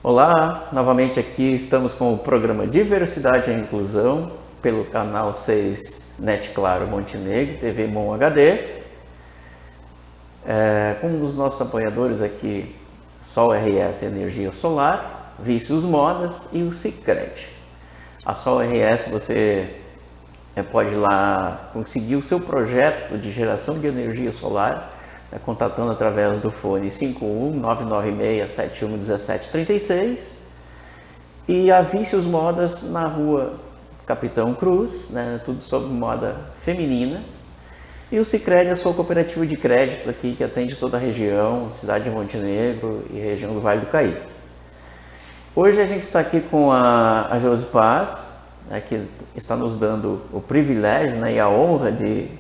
Olá, novamente aqui estamos com o programa Diversidade e Inclusão pelo canal 6 NET Claro Montenegro, TV Mon HD. Com um dos nossos apoiadores aqui, Sol RS Energia Solar, Vícios Modas e o Sicredi. A Sol RS você pode ir lá conseguir o seu projeto de geração de energia solar, contatando através do fone 51996711736, e a Vícios Modas na rua Capitão Cruz, tudo sobre moda feminina. E o Sicredi é a sua cooperativa de crédito aqui que atende toda a região, cidade de Montenegro e região do Vale do Caí. Hoje a gente está aqui com a Josi Paz, que está nos dando o privilégio e a honra de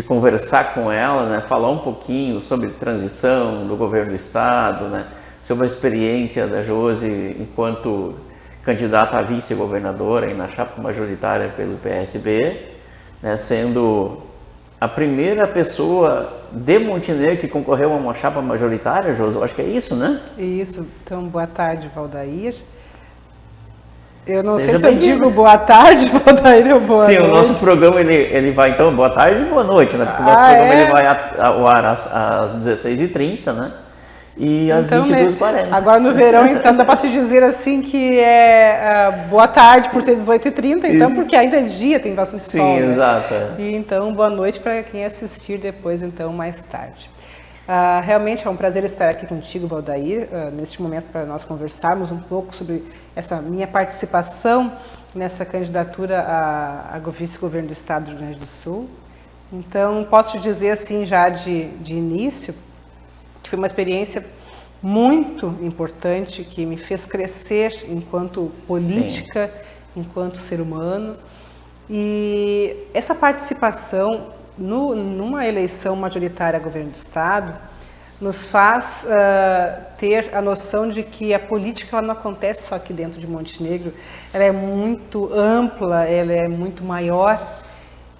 conversar com ela, falar um pouquinho sobre transição do governo do estado, sobre a experiência da Josi enquanto candidata a vice-governadora na chapa majoritária pelo PSB, sendo a primeira pessoa de Montenegro que concorreu a uma chapa majoritária, Josi, eu acho que é isso, né? Isso. Então, boa tarde, Valdair. Eu não Seja sei se eu digo boa tarde, Valdair, ou boa noite. Sim, o nosso programa ele vai então, boa tarde e boa noite, porque o nosso programa ele vai ao ar às 16h30, e às então, 22h40. Agora no verão, então, dá para se dizer assim que é boa tarde por ser 18h30, então, isso. Porque ainda é dia, tem bastante sol. Sim, exato. E então, boa noite para quem assistir depois, então, mais tarde. Realmente é um prazer estar aqui contigo, Valdair, neste momento para nós conversarmos um pouco sobre essa minha participação nessa candidatura a vice-governo do estado do Rio Grande do Sul. Então, posso te dizer assim já de início que foi uma experiência muito importante que me fez crescer enquanto política, sim, enquanto ser humano. E essa participação numa eleição majoritária a governo do estado nos faz ter a noção de que a política ela não acontece só aqui dentro de Montenegro, ela é muito ampla, ela é muito maior,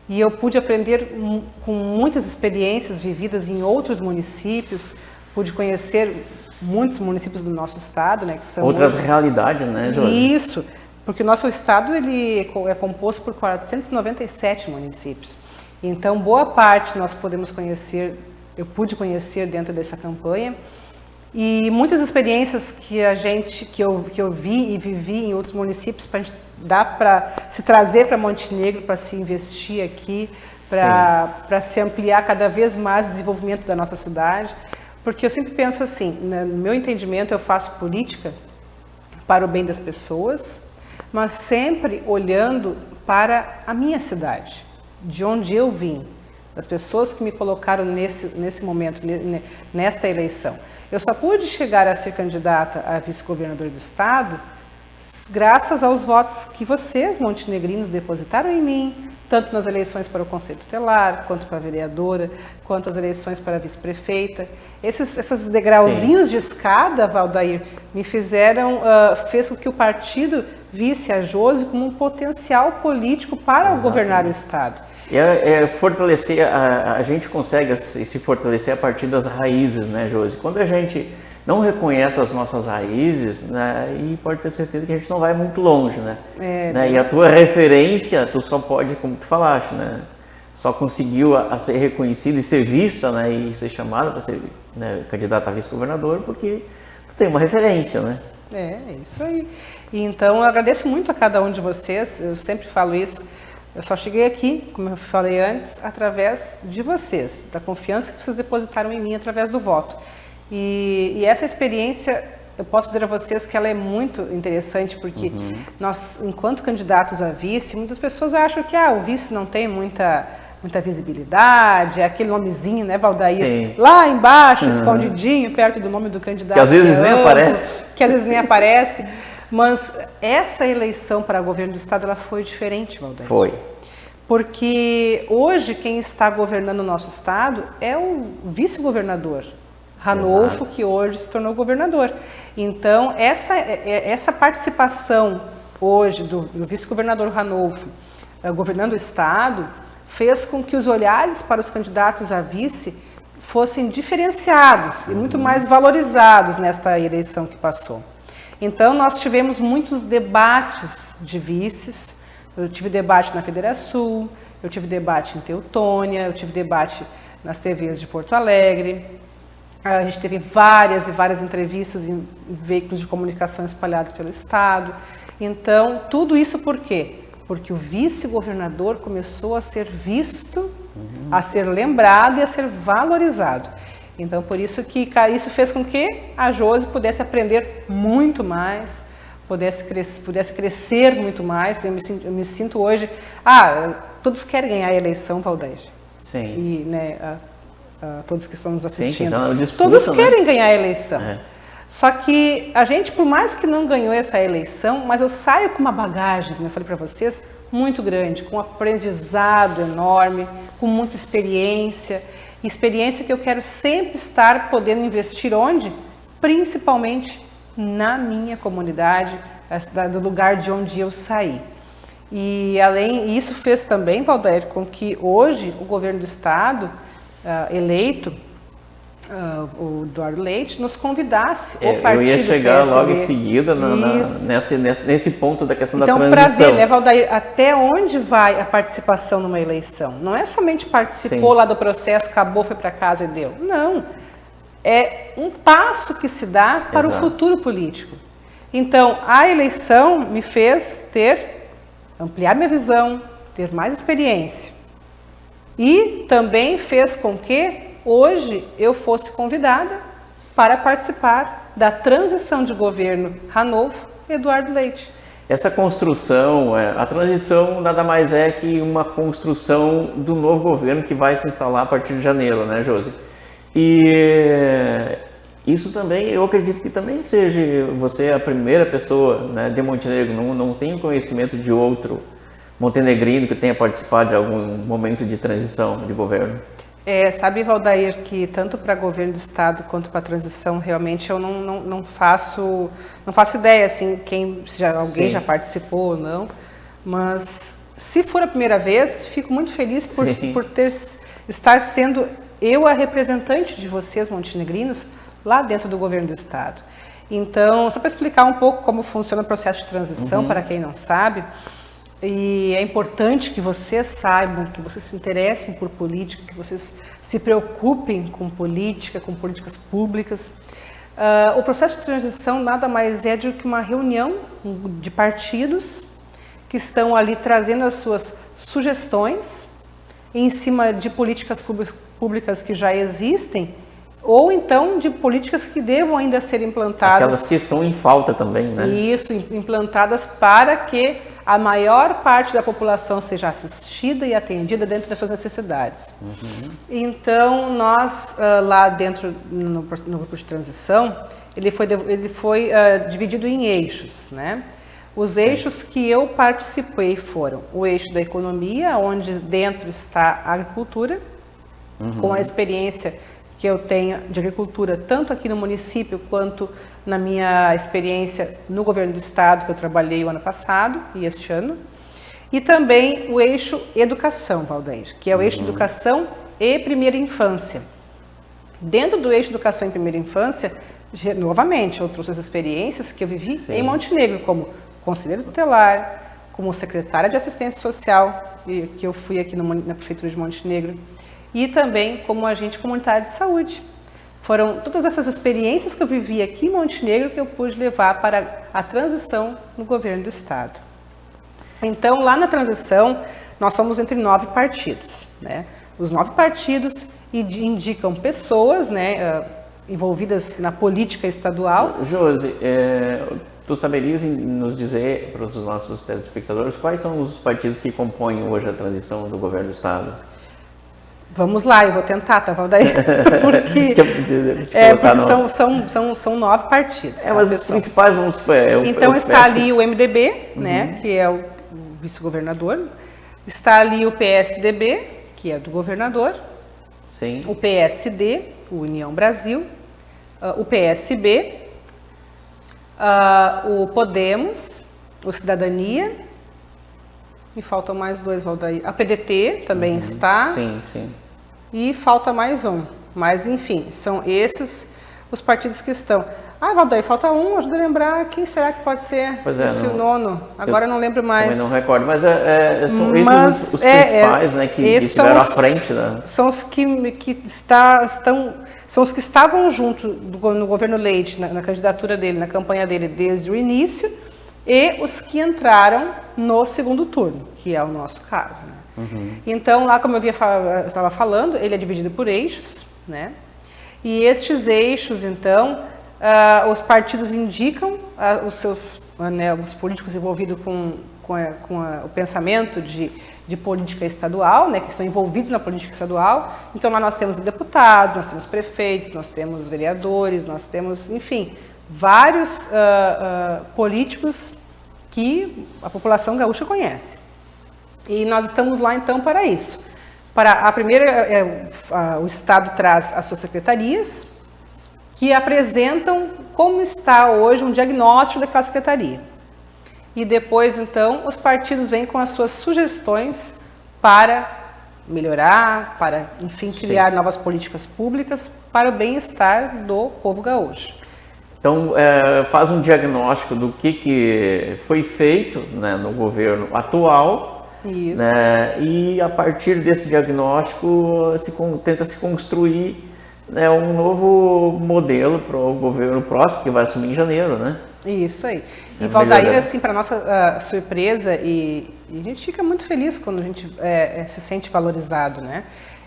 e eu pude aprender com muitas experiências vividas em outros municípios, pude conhecer muitos municípios do nosso estado, que são outras realidades, né, Josi? Isso, porque o nosso estado ele é composto por 497 municípios. Então, boa parte nós podemos conhecer, eu pude conhecer dentro dessa campanha, e muitas experiências que eu vi e vivi em outros municípios dá para se trazer para Montenegro, para se investir aqui, para se ampliar cada vez mais o desenvolvimento da nossa cidade, porque eu sempre penso assim, no meu entendimento eu faço política para o bem das pessoas, mas sempre olhando para a minha cidade, de onde eu vim, das pessoas que me colocaram nesse momento, nesta eleição. Eu só pude chegar a ser candidata a vice-governadora do estado graças aos votos que vocês, montenegrinos, depositaram em mim, tanto nas eleições para o Conselho Tutelar, quanto para a vereadora, quanto as eleições para a vice-prefeita. Esses degrauzinhos, sim, de escada, Valdair, fez com que o partido visse a Josi como um potencial político para exatamente governar o estado. Fortalecer, a gente consegue se fortalecer a partir das raízes, né, Josi? Quando a gente não reconhece as nossas raízes, e pode ter certeza que a gente não vai muito longe, E a tua referência, tu só pode, como tu falaste, só conseguiu a ser reconhecida e ser vista, e ser chamada para ser candidata a vice-governador porque tu tem uma referência, É isso aí. E então eu agradeço muito a cada um de vocês, eu sempre falo isso. Eu só cheguei aqui, como eu falei antes, através de vocês, da confiança que vocês depositaram em mim através do voto. E essa experiência, eu posso dizer a vocês que ela é muito interessante, porque nós, enquanto candidatos a vice, muitas pessoas acham que o vice não tem muita visibilidade, é aquele nomezinho, Valdair? Sim. Lá embaixo, escondidinho, perto do nome do candidato. Que às vezes nem aparece. Que às vezes nem aparece. Mas essa eleição para governo do estado, ela foi diferente, Valdair. Foi. Porque hoje quem está governando o nosso estado é o vice-governador, Ranolfo, que hoje se tornou governador. Então, essa participação hoje do vice-governador Ranolfo governando o estado fez com que os olhares para os candidatos a vice fossem diferenciados e muito mais valorizados nesta eleição que passou. Então, nós tivemos muitos debates de vices. Eu tive debate na Federação, eu tive debate em Teutônia, eu tive debate nas TVs de Porto Alegre. A gente teve várias e várias entrevistas em veículos de comunicação espalhados pelo Estado. Então, tudo isso por quê? Porque o vice-governador começou a ser visto, a ser lembrado e a ser valorizado. Então, por isso que isso fez com que a Josi pudesse aprender muito mais, pudesse crescer muito mais. Eu me sinto hoje... todos querem ganhar a eleição, Valdair. Sim. E, né, todos que estão nos assistindo. Sim, então, disputa, todos querem ganhar a eleição. É. Só que a gente, por mais que não ganhou essa eleição, mas eu saio com uma bagagem, como eu falei para vocês, muito grande, com um aprendizado enorme, com muita experiência. Experiência que eu quero sempre estar podendo investir onde? Principalmente na minha comunidade, do lugar de onde eu saí. E isso fez também, Valdair, com que hoje o governo do estado eleito, o Eduardo Leite, nos convidasse o partido Eu ia chegar PSB. logo em seguida nesse ponto da questão então, da transição. Então, para ver, né, Valdair, até onde vai a participação numa eleição? Não é somente participou lá do processo, acabou, foi para casa e deu. Não. É um passo que se dá para o futuro político. Então, a eleição me fez ampliar minha visão, ter mais experiência. E também fez com que hoje eu fosse convidada para participar da transição de governo Ranolfo Eduardo Leite. Essa construção, a transição nada mais é que uma construção do novo governo que vai se instalar a partir de janeiro, né, Josi? E isso também, eu acredito que também seja você a primeira pessoa, né, de Montenegro, não tenho conhecimento de outro montenegrino que tenha participado de algum momento de transição de governo. Sabe, Valdair, que tanto para governo do estado quanto para a transição, realmente eu não faço ideia, assim, se alguém já participou ou não, mas se for a primeira vez, fico muito feliz por estar sendo eu a representante de vocês, montenegrinos, lá dentro do governo do estado. Então, só para explicar um pouco como funciona o processo de transição, para quem não sabe, e é importante que vocês saibam, que vocês se interessem por política, que vocês se preocupem com política, com políticas públicas. O processo de transição nada mais é do que uma reunião de partidos que estão ali trazendo as suas sugestões em cima de políticas públicas que já existem, ou então de políticas que devam ainda ser implantadas. Aquelas que estão em falta também, né? Isso, implantadas para que a maior parte da população seja assistida e atendida dentro das suas necessidades. Então, nós lá dentro, no grupo de transição, ele foi dividido em eixos, né? Os eixos que eu participei foram o eixo da economia, onde dentro está a agricultura, com a experiência que eu tenho de agricultura, tanto aqui no município, quanto na minha experiência no governo do estado, que eu trabalhei o ano passado e este ano. E também o eixo educação, Valdair, que é o eixo educação e primeira infância. Dentro do eixo educação e primeira infância, novamente, eu trouxe as experiências que eu vivi em Montenegro, como conselheiro tutelar, como secretária de assistência social, que eu fui aqui na prefeitura de Montenegro, e também como agente comunitário de saúde. Foram todas essas experiências que eu vivi aqui em Montenegro que eu pude levar para a transição no governo do estado. Então, lá na transição, nós somos entre 9 partidos, né? Os 9 partidos indicam pessoas, né, envolvidas na política estadual. Josi, tu saberias nos dizer para os nossos telespectadores quais são os partidos que compõem hoje a transição do governo do estado? Vamos lá, eu vou tentar, tá, Valdair? Porque são 9 partidos. Mas os principais, então está ali o MDB, né, que é o vice-governador. Está ali o PSDB, que é do governador. Sim. O PSD, o União Brasil. O PSB. O Podemos, o Cidadania. Me faltam mais 2, Valdair. A PDT também está. Sim, sim. E falta mais um. Mas, enfim, são esses os partidos que estão. Ah, Valdair, falta um, ajuda a lembrar quem será que pode ser esse nono. Agora eu não lembro mais. Também não recordo, mas são esses os principais, né, que estiveram à frente. Né? São os são os que estavam junto no governo Leite, na candidatura dele, na campanha dele desde o início, e os que entraram no segundo turno, que é o nosso caso. Né? Então, lá, como eu estava falando, ele é dividido por eixos, né? E estes eixos, então, os partidos indicam os seus os políticos envolvidos com o pensamento de política estadual, né, que estão envolvidos na política estadual. Então, lá nós temos deputados, nós temos prefeitos, nós temos vereadores, nós temos, enfim, vários políticos que a população gaúcha conhece. E nós estamos lá, então, para isso. Para a primeira, o Estado traz as suas secretarias, que apresentam como está hoje um diagnóstico daquela secretaria. E depois, então, os partidos vêm com as suas sugestões para melhorar, para, enfim, criar novas políticas públicas para o bem-estar do povo gaúcho. Então, faz um diagnóstico do que foi feito, né, no governo atual. Isso. Né, e a partir desse diagnóstico tenta se construir, né, um novo modelo para o governo próximo, que vai assumir em janeiro, né? Isso aí. E Valdair, assim, para nossa surpresa, e a gente fica muito feliz quando a gente se sente valorizado, né?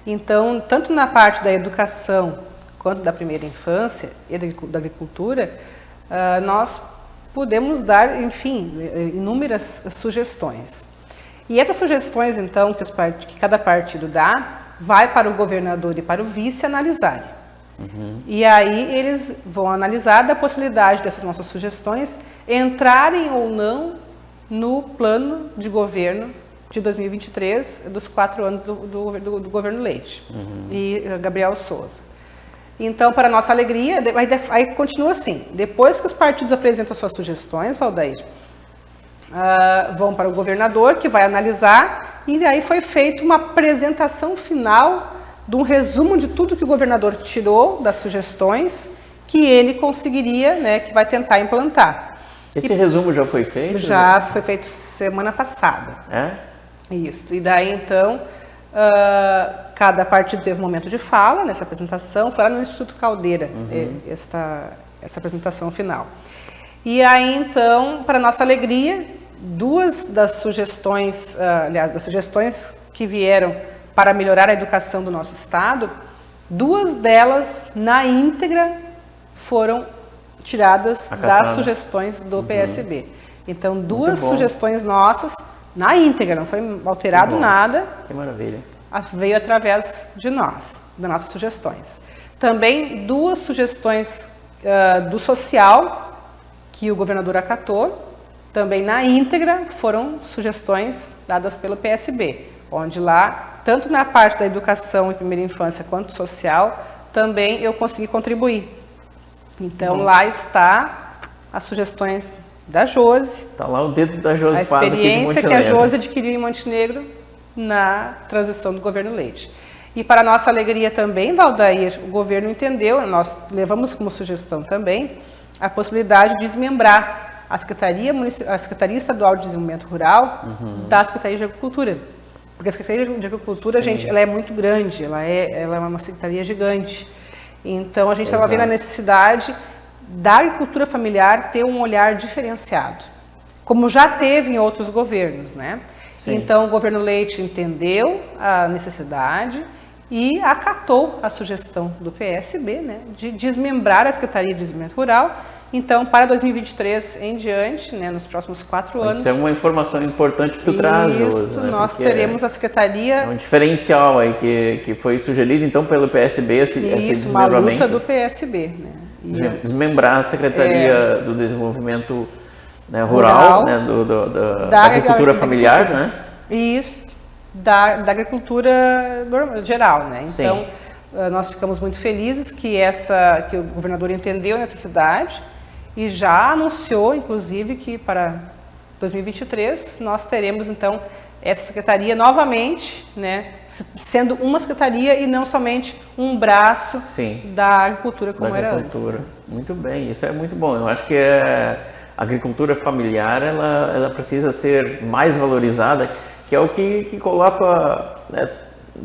Então, tanto na parte da educação quanto da primeira infância e da agricultura, nós podemos dar, enfim, inúmeras sugestões. E essas sugestões, então, que cada partido dá, vai para o governador e para o vice analisarem. E aí eles vão analisar da possibilidade dessas nossas sugestões entrarem ou não no plano de governo de 2023, dos 4 anos do governo Leite e Gabriel Souza. Então, para nossa alegria, aí continua assim, depois que os partidos apresentam suas sugestões, Valdair, vão para o governador, que vai analisar, e aí foi feita uma apresentação final de um resumo de tudo que o governador tirou das sugestões, que ele conseguiria, né, que vai tentar implantar. Esse resumo já foi feito? Já foi feito semana passada. Isso. E daí, então, cada partido teve um momento de fala nessa apresentação, foi lá no Instituto Caldeira, essa apresentação final. E aí, então, para nossa alegria, duas das sugestões, das sugestões que vieram para melhorar a educação do nosso estado, duas delas, na íntegra, foram tiradas das sugestões do PSB. Então, duas sugestões nossas, na íntegra, não foi alterado nada. Que maravilha. Veio através de nós, das nossas sugestões. Também duas sugestões do social, que o governador acatou, também na íntegra foram sugestões dadas pelo PSB, onde lá, tanto na parte da educação e primeira infância quanto social, também eu consegui contribuir. Então lá está as sugestões da Josi. Está lá o dedo da Josi. A experiência que a Josi adquiriu em Montenegro na transição do governo Leite. E para nossa alegria também, Valdair, o governo entendeu, nós levamos como sugestão também, a possibilidade de desmembrar a Secretaria Estadual de Desenvolvimento Rural da Secretaria de Agricultura. Porque a Secretaria de Agricultura, gente, ela é muito grande, ela é uma secretaria gigante. Então, a gente estava vendo a necessidade da agricultura familiar ter um olhar diferenciado, como já teve em outros governos, né? Sim. Então, o governo Leite entendeu a necessidade e acatou a sugestão do PSB, né, de desmembrar a Secretaria de Desenvolvimento Rural. Então, para 2023 em diante, né, nos próximos 4 anos... Isso é uma informação importante que tu traz, Isso, né, nós teremos a Secretaria... É um diferencial aí que foi sugerido, então, pelo PSB, esse desmembramento. Uma luta do PSB, né? Desmembrar a Secretaria do Desenvolvimento, né, rural, né, da agricultura familiar, né? Isso, da agricultura geral, né? Então, nós ficamos muito felizes que o governador entendeu a necessidade e já anunciou, inclusive, que para 2023 nós teremos, então, essa secretaria novamente, né, sendo uma secretaria e não somente um braço da agricultura como era antes. Muito bem, isso é muito bom. Eu acho que a agricultura familiar ela precisa ser mais valorizada, que é o que coloca, né,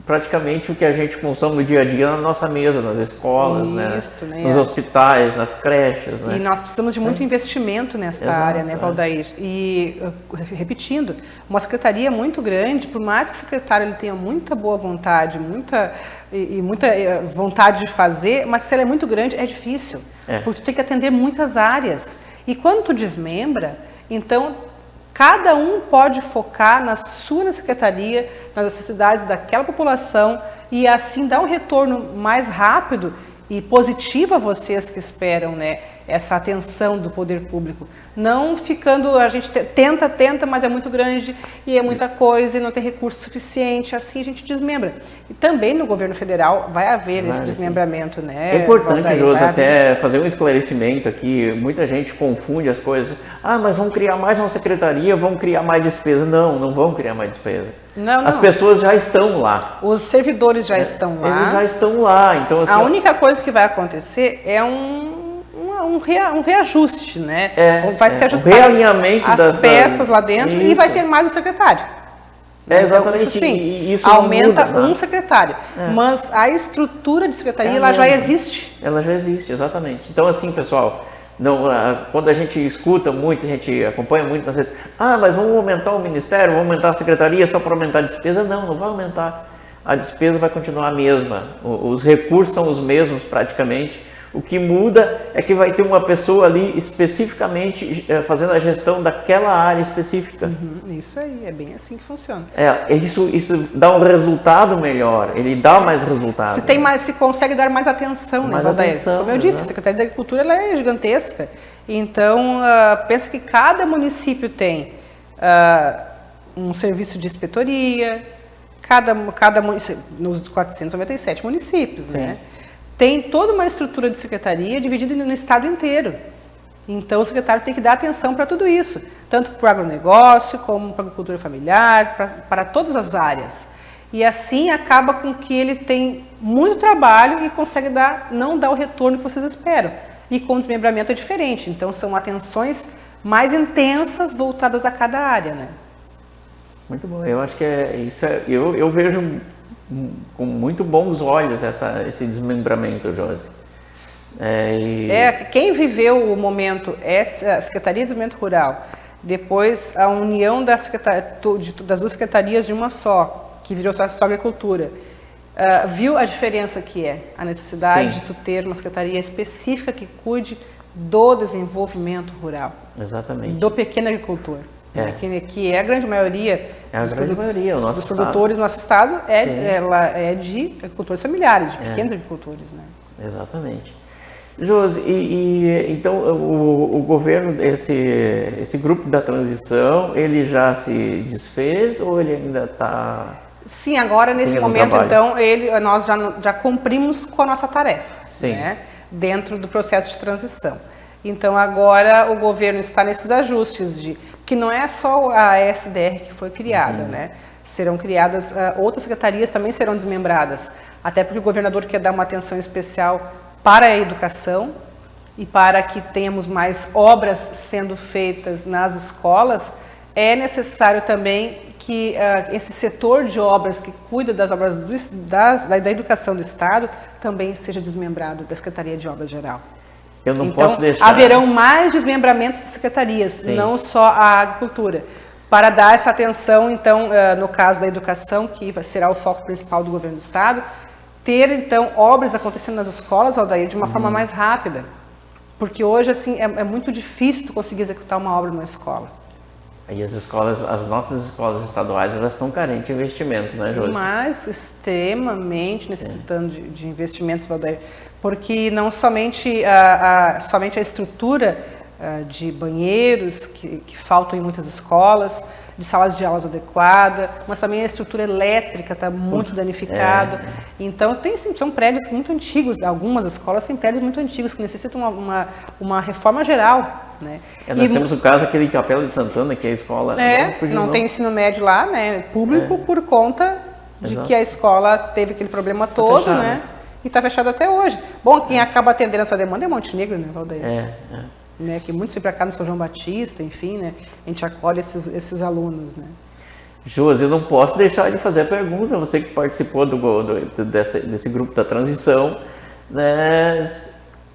praticamente o que a gente consome no dia a dia na nossa mesa, nas escolas, nos hospitais, nas creches. Né? E nós precisamos de muito investimento nesta área, né, Valdair? E, repetindo, uma secretaria muito grande, por mais que o secretário ele tenha muita boa vontade, muita vontade de fazer, mas se ela é muito grande, é difícil, porque tu tem que atender muitas áreas. E quando tu desmembra, então cada um pode focar na sua secretaria, nas necessidades daquela população e assim dar um retorno mais rápido e positivo a vocês que esperam, né, essa atenção do poder público. Não ficando, a gente tenta, mas é muito grande e é muita coisa e não tem recurso suficiente, assim a gente desmembra. E também no governo federal vai haver esse desmembramento, né? É importante, Josi, até fazer um esclarecimento aqui, muita gente confunde as coisas. Mas vão criar mais uma secretaria, vão criar mais despesa. Não vão criar mais despesa. Não. As pessoas já estão lá. Os servidores já estão lá. Eles já estão lá. Então, assim, a única coisa que vai acontecer é um reajuste, né? Vai ser ajustado as peças lá dentro e vai ter mais um secretário. Exatamente. Então, isso sim, isso aumenta muda, um secretário. Mas a estrutura de secretaria ela já existe. Ela já existe, exatamente. Então, assim, pessoal, quando a gente escuta muito, a gente acompanha muito nas redes, mas vamos aumentar o ministério, vamos aumentar a secretaria só para aumentar a despesa. Não vai aumentar. A despesa vai continuar a mesma. Os recursos são os mesmos praticamente. O que muda é que vai ter uma pessoa ali especificamente fazendo a gestão daquela área específica. Isso aí, é bem assim que funciona. Isso dá um resultado melhor, ele dá mais resultado. Se consegue dar mais atenção, né, Valdair? Como eu disse, a Secretaria da Agricultura ela é gigantesca. Então, pensa que cada município tem um serviço de inspetoria, cada município, nos 497 municípios, né? Tem toda uma estrutura de secretaria dividida no estado inteiro. Então, o secretário tem que dar atenção para tudo isso, tanto para o agronegócio, como para a agricultura familiar, para todas as áreas. E assim acaba com que ele tem muito trabalho e consegue não dar o retorno que vocês esperam. E com o desmembramento é diferente, então são atenções mais intensas voltadas a cada área, né? Muito bom, eu acho que eu vejo com muito bons olhos esse desmembramento, Josi. Quem viveu o momento é a Secretaria de Desenvolvimento Rural, depois a união das duas secretarias de uma só, que virou só agricultura, viu a diferença que é, a necessidade de tu ter uma secretaria específica que cuide do desenvolvimento rural. Exatamente. Do pequeno agricultor. Que é a grande maioria dos produtores do nosso estado é de agricultores familiares, de pequenos agricultores, né? Exatamente. Josi, então o governo, esse grupo da transição, ele já se desfez ou ele ainda está... Sim, agora nesse momento, então, nós já cumprimos com a nossa tarefa, né? Dentro do processo de transição. Então, agora o governo está nesses ajustes, que não é só a SDR que foi criada, né? Serão criadas, outras secretarias também serão desmembradas, até porque o governador quer dar uma atenção especial para a educação e para que tenhamos mais obras sendo feitas nas escolas. É necessário também que esse setor de obras que cuida das obras da educação do Estado também seja desmembrado da Secretaria de Obras Geral. Eu não posso deixar... haverão mais desmembramentos de secretarias, não só a agricultura, para dar essa atenção, então, no caso da educação, que será o foco principal do governo do Estado, ter, então, obras acontecendo nas escolas, Aldair, de uma forma mais rápida, porque hoje, assim, é muito difícil tu conseguir executar uma obra numa escola. E as nossas escolas estaduais, elas estão carentes de investimento, né, Josi? Mas extremamente necessitando de investimentos, Valdair, porque não somente somente a estrutura de banheiros que faltam em muitas escolas, de salas de aulas adequada, mas também a estrutura elétrica está muito danificada. Então, são prédios muito antigos, algumas escolas têm prédios muito antigos que necessitam uma reforma geral. né? Nós temos o caso aquele de Capela de Santana, que é a escola... não tem ensino médio lá, né, público, por conta de que a escola teve aquele problema todo, fechado, né? E está fechado até hoje. Bom, quem acaba atendendo essa demanda é Montenegro, né, Valdeir? Né, que muitos vêm para cá no São João Batista, enfim, né? A gente acolhe esses alunos, né? Josi, eu não posso deixar de fazer a pergunta, você que participou desse grupo da transição, né?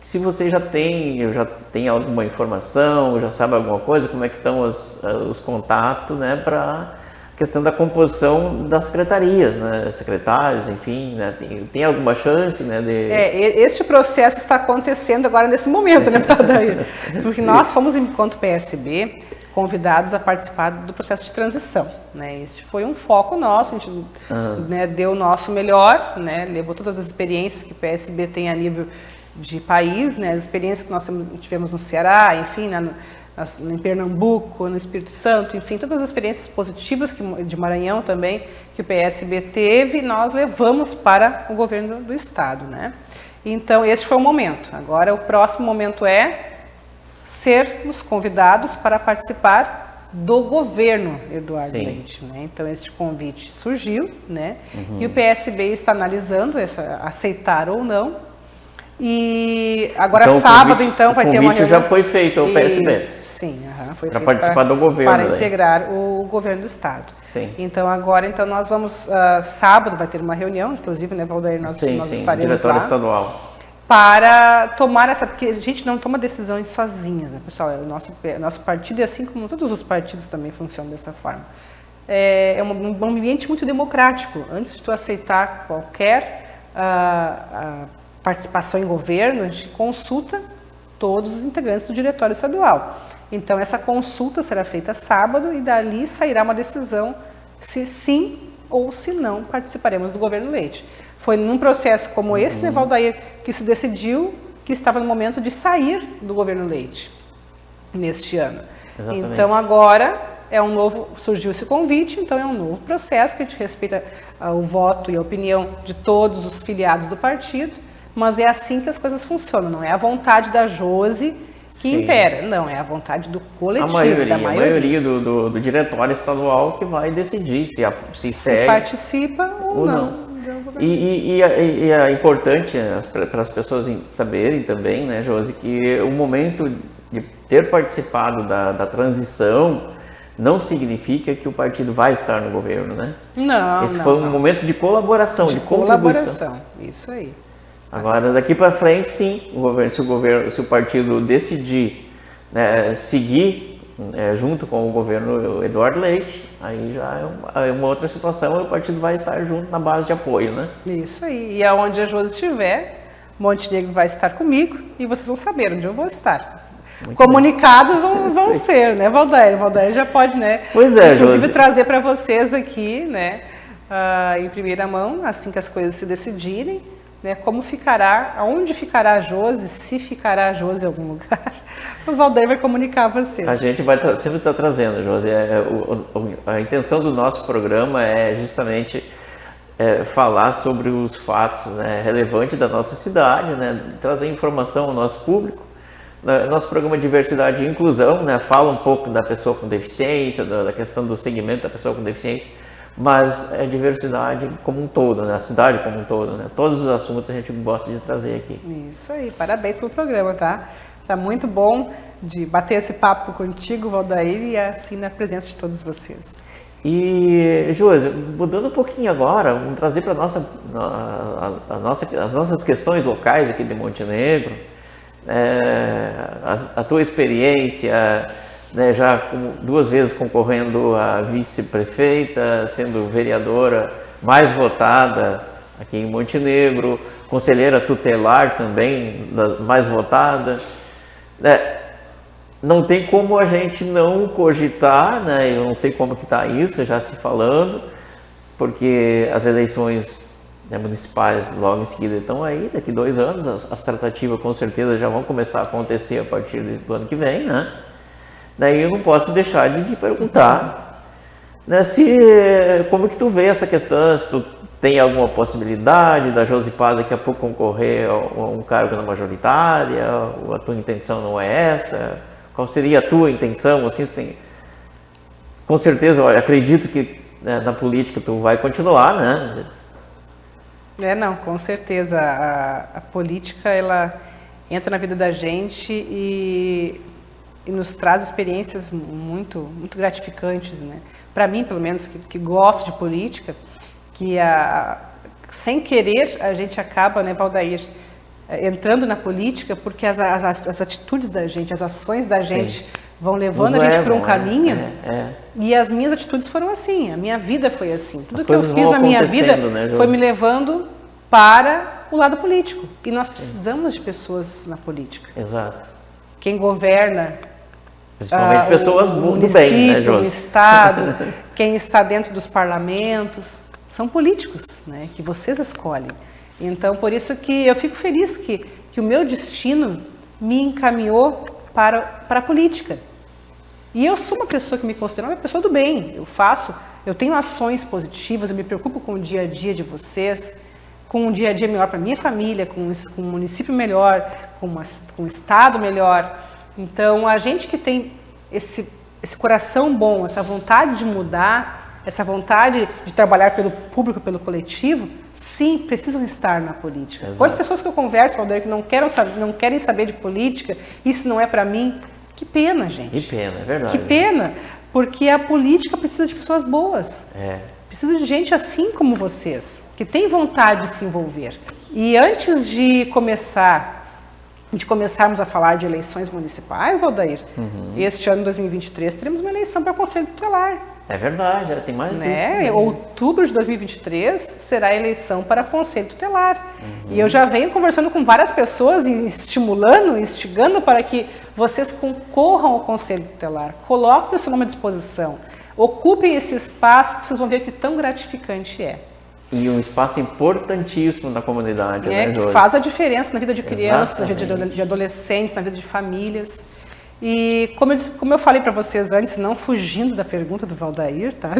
Se você já tem alguma informação, já sabe alguma coisa, como é que estão os contatos, né, para a questão da composição das secretarias, né, secretários, enfim, né, tem alguma chance, né, de... Este processo está acontecendo agora nesse momento, né, Valdeir? Porque nós fomos, enquanto PSB, convidados a participar do processo de transição, né? Este foi um foco nosso, a gente né, deu o nosso melhor, né, levou todas as experiências que o PSB tem a nível de país, né, as experiências que nós tivemos no Ceará, enfim, em Pernambuco, no Espírito Santo, enfim, todas as experiências positivas de Maranhão também, que o PSB teve, nós levamos para o governo do Estado, né? Então, este foi o momento. Agora, o próximo momento é sermos convidados para participar do governo Eduardo Leite, né? Então, este convite surgiu, né? E o PSB está analisando aceitar ou não. E agora então, sábado, então, vai ter uma reunião. O convite já foi feito ao PSB. Sim, foi feito para participar do governo. Para integrar o governo do Estado. Sim. Então, agora nós vamos, sábado vai ter uma reunião, inclusive, né, Valdeir, nós estaremos lá. Estadual. Para tomar porque a gente não toma decisões sozinhas, né, pessoal? O nosso partido, e assim como todos os partidos também funcionam dessa forma. É um ambiente muito democrático. Antes de tu aceitar qualquer participação em governo, a gente consulta todos os integrantes do diretório estadual. Então, essa consulta será feita sábado e dali sairá uma decisão se sim ou se não participaremos do governo Leite. Foi num processo como esse, né, Valdeir, que se decidiu que estava no momento de sair do governo Leite neste ano. Exatamente. Então, agora surgiu esse convite, então é um novo processo que a gente respeita o voto e a opinião de todos os filiados do partido, mas é assim que as coisas funcionam, não é a vontade da Josi que impera, não, é a vontade do coletivo, da maioria. A maioria do diretório estadual que vai decidir se segue, participa ou não. E é importante para as pessoas saberem também, né, Josi, que o momento de ter participado da transição não significa que o partido vai estar no governo, né? Não, Esse foi um momento de colaboração, de colaboração, isso aí. Agora, daqui para frente, sim, se o partido decidir, né, seguir junto com o governo Eduardo Leite, aí já é uma outra situação, o partido vai estar junto na base de apoio, né? Isso aí. E aonde a Josi estiver, Montenegro vai estar comigo e vocês vão saber onde eu vou estar. Comunicados vão ser, né, Valdeir? Valdeir já pode, né? Pois é, inclusive Josi, trazer para vocês aqui, né, em primeira mão, assim que as coisas se decidirem, né, como ficará, aonde ficará a Josi, se ficará a Josi em algum lugar, o Valdeir vai comunicar a vocês. A gente vai sempre estar trazendo, Josi. A intenção do nosso programa é justamente falar sobre os fatos, né, relevantes da nossa cidade, né, trazer informação ao nosso público. Nosso programa Diversidade e Inclusão, né, fala um pouco da pessoa com deficiência, da questão do segmento da pessoa com deficiência, mas é diversidade como um todo, né, a cidade como um todo, né, todos os assuntos a gente gosta de trazer aqui. Isso aí, parabéns pelo programa, tá? Tá muito bom de bater esse papo contigo, Valdeir, e assim na presença de todos vocês. E, Josi, mudando um pouquinho agora, vamos trazer para as nossas questões locais aqui de Montenegro, a tua experiência, né, já 2 vezes concorrendo a vice-prefeita, sendo vereadora mais votada aqui em Montenegro, conselheira tutelar também, mais votada. Não tem como a gente não cogitar, né, eu não sei como que está isso, já se falando, porque as eleições municipais logo em seguida estão aí, daqui 2 anos, as tratativas com certeza já vão começar a acontecer a partir do ano que vem, né? Daí eu não posso deixar de te perguntar, né, como que tu vê essa questão, se tu tem alguma possibilidade da Josipá daqui a pouco concorrer a um cargo na majoritária, ou a tua intenção não é essa? Qual seria a tua intenção? Assim, com certeza, olha, acredito que na política tu vai continuar, né? Não, com certeza. A política, ela entra na vida da gente e nos traz experiências muito, muito gratificantes, né? Para mim, pelo menos, que gosto de política, que sem querer a gente acaba, né, Valdair, entrando na política, porque as atitudes da gente, as ações da gente vão levando a gente para um caminho. E as minhas atitudes foram assim, a minha vida foi assim. Tudo que eu fiz na minha vida, né, foi me levando para o lado político. E nós precisamos de pessoas na política. Exato. Quem governa, principalmente pessoas do bem, né, Josi? O Estado, quem está dentro dos parlamentos, são políticos, né, que vocês escolhem. Então, por isso que eu fico feliz que o meu destino me encaminhou para a política. E eu sou uma pessoa que me considero uma pessoa do bem. Eu tenho ações positivas, eu me preocupo com o dia a dia de vocês, com um dia a dia melhor para minha família, com um município melhor, com um estado melhor. Então, a gente que tem esse coração bom, essa vontade de mudar, essa vontade de trabalhar pelo público, pelo coletivo, sim, precisam estar na política. Exato. Quantas pessoas que eu converso, Valdair, que não querem saber de política, isso não é para mim, que pena, gente. Que pena, é verdade. Que pena, porque a política precisa de pessoas boas. Precisa de gente assim como vocês, que tem vontade de se envolver. E antes de começarmos a falar de eleições municipais, Valdair, este ano, 2023, teremos uma eleição para o Conselho Tutelar. É verdade, tem mais isso. Outubro de 2023 será a eleição para Conselho Tutelar. E eu já venho conversando com várias pessoas, instigando para que vocês concorram ao Conselho Tutelar. Coloquem o seu nome à disposição. Ocupem esse espaço que vocês vão ver que tão gratificante é. E um espaço importantíssimo na comunidade, né, que faz a diferença na vida de crianças, na vida de adolescentes, na vida de famílias. E como eu falei para vocês antes, não fugindo da pergunta do Valdair, tá?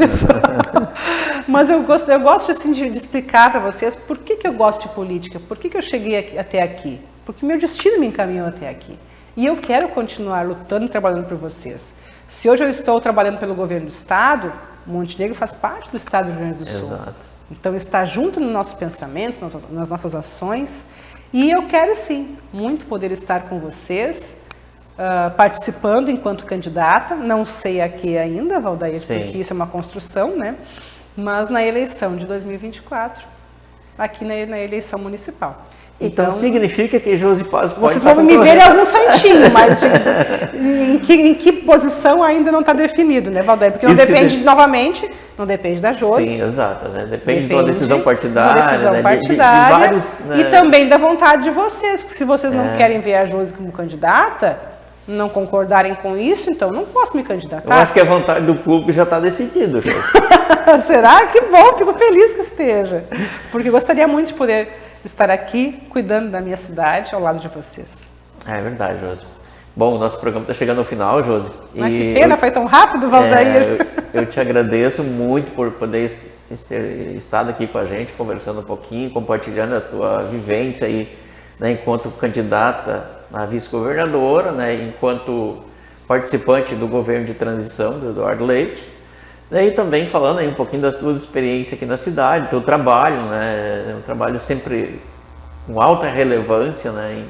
Mas eu gosto assim, de explicar para vocês por que eu gosto de política, por que eu cheguei até aqui. Porque meu destino me encaminhou até aqui. E eu quero continuar lutando e trabalhando por vocês. Se hoje eu estou trabalhando pelo governo do Estado, Montenegro faz parte do Estado do Rio Grande do Sul. Exato. Então está junto nos nossos pensamentos, nas nossas ações. E eu quero sim, muito poder estar com vocês, participando enquanto candidata, não sei a que ainda, Valdair, porque isso é uma construção, né? Mas na eleição de 2024, aqui na eleição municipal. Então significa que Josi Paz pode vocês vão me ver em algum santinho, mas em que posição ainda não está definido, né, Valdair? Porque não depende, novamente, não depende da Josi. Sim, exato, né? Depende de uma decisão partidária, de vários, né? E também da vontade de vocês, porque se vocês não querem ver a Josi como candidata, não concordarem com isso, então não posso me candidatar. Eu acho que a vontade do público já está decidida. Será? Que bom, fico feliz que esteja. Porque gostaria muito de poder estar aqui cuidando da minha cidade ao lado de vocês. É verdade, Josi. Bom, o nosso programa está chegando ao final, Josi. Que pena, foi tão rápido, Valdair. Eu te agradeço muito por poder ter estado aqui com a gente, conversando um pouquinho, compartilhando a tua vivência aí, né, enquanto candidata a vice-governadora, né, enquanto participante do governo de transição do Eduardo Leite. E também falando aí um pouquinho da tua experiência aqui na cidade, teu trabalho, né? Um trabalho sempre com alta relevância, né?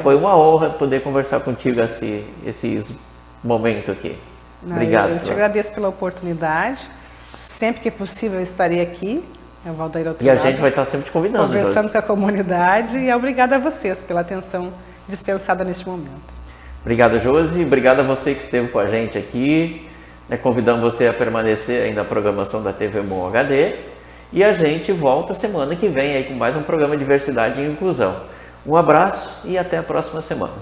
Foi uma honra poder conversar contigo esse momento aqui. Obrigado. Eu te agradeço pela oportunidade. Sempre que possível eu estarei aqui. O Valdair e a gente vai estar sempre te convidando. Conversando com a comunidade e obrigada a vocês pela atenção dispensada neste momento. Obrigado, Josi. Obrigado a você que esteve com a gente aqui. Convidamos você a permanecer aí na programação da TV Bom HD e a gente volta semana que vem aí com mais um programa Diversidade e Inclusão. Um abraço e até a próxima semana.